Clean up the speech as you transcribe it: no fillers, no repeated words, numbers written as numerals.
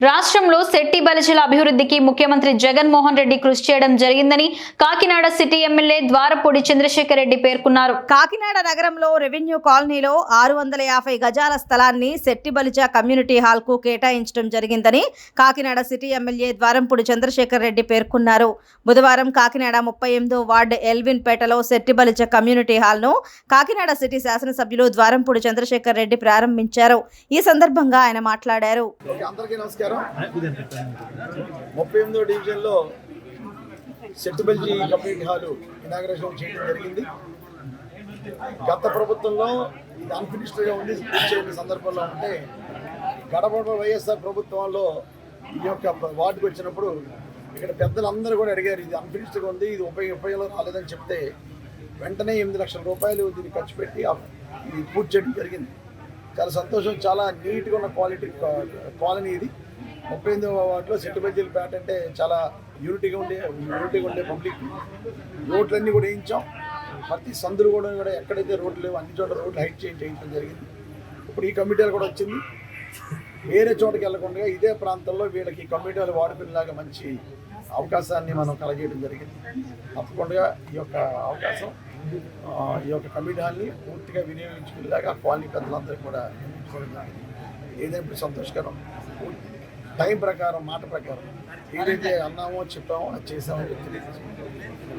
రాష్ట్రంలో శెట్టి బలిజల అభివృద్ధికి ముఖ్యమంత్రి జగన్మోహన్ రెడ్డి కృషి చేయడం జరిగిందని కాకినాడ సిటీ ఎమ్మెల్యే ద్వారపూడి చంద్రశేఖర్ రెడ్డి పేర్కొన్నారు. కాకినాడ నగరంలో రెవెన్యూ కాలనీలో 650 గజాల స్థలాన్ని శెట్టి బలిజ కమ్యూనిటీ హాల్ కు కేటాయించడం జరిగిందని కాకినాడ సిటీ ఎమ్మెల్యే ద్వారంపూడి చంద్రశేఖర్ రెడ్డి పేర్కొన్నారు. బుధవారం కాకినాడ 38వ వార్డు ఎల్విన్ పేటలో శెట్టి బలిజ కమ్యూనిటీ హాల్ ను కాకినాడ సిటీ శాసనసభ్యులు ద్వారంపూడి చంద్రశేఖర్ రెడ్డి ప్రారంభించారు. ఈ సందర్భంగా ఆయన మాట్లాడారు. 38వ డివిజన్లో Shetty Balija community hall inauguration చేయడం జరిగింది. గత ప్రభుత్వంలో ఇది అన్ఫినిష్డ్గా ఉంది. చేయని సందర్భంలో ఉంటే గడప వైఎస్ఆర్ ప్రభుత్వంలో ఈ యొక్క వార్డుకు వచ్చినప్పుడు ఇక్కడ పెద్దలందరూ కూడా అడిగారు, ఇది అన్ఫినిష్డ్గా ఉంది, ఇది ఉపయోగంలో రాలేదని చెప్తే వెంటనే 8 లక్షల రూపాయలు దీన్ని ఖర్చు పెట్టి ఇది పూర్తి చేయడం జరిగింది. చాలా సంతోషం. చాలా నీట్గా ఉన్న కాలనీ ఇది. 38వ వార్డులో శెట్టి బలిజల పేట అంటే చాలా యూనిటీగా ఉండే పబ్లిక్. రోడ్లన్నీ కూడా వేయించాం. ప్రతి సందులు కూడా ఎక్కడైతే రోడ్లు లేవు అన్ని చోట్ల రోడ్లు హైట్ చేయించడం జరిగింది. ఇప్పుడు ఈ కమిటీలు కూడా వచ్చింది. వేరే చోటకి వెళ్ళకుండా ఇదే ప్రాంతంలో వీళ్ళకి కమిటీలు వాడుకునేలాగా మంచి అవకాశాన్ని మనం కలగజేయడం జరిగింది. తప్పకుండా ఈ యొక్క అవకాశం ఈ యొక్క కమిటీ హాల్ని పూర్తిగా వినియోగించుకునేలాగా కాలనీ పెద్దలందరికీ కూడా నిర్మించుకోవడం జరిగింది. ఏదైనా ఇప్పుడు సంతోషకరం. టైం ప్రకారం మాట ప్రకారం ఏదైతే అన్నామో చెప్పామో అది చేసామో తెలియజేసుకుంటాం.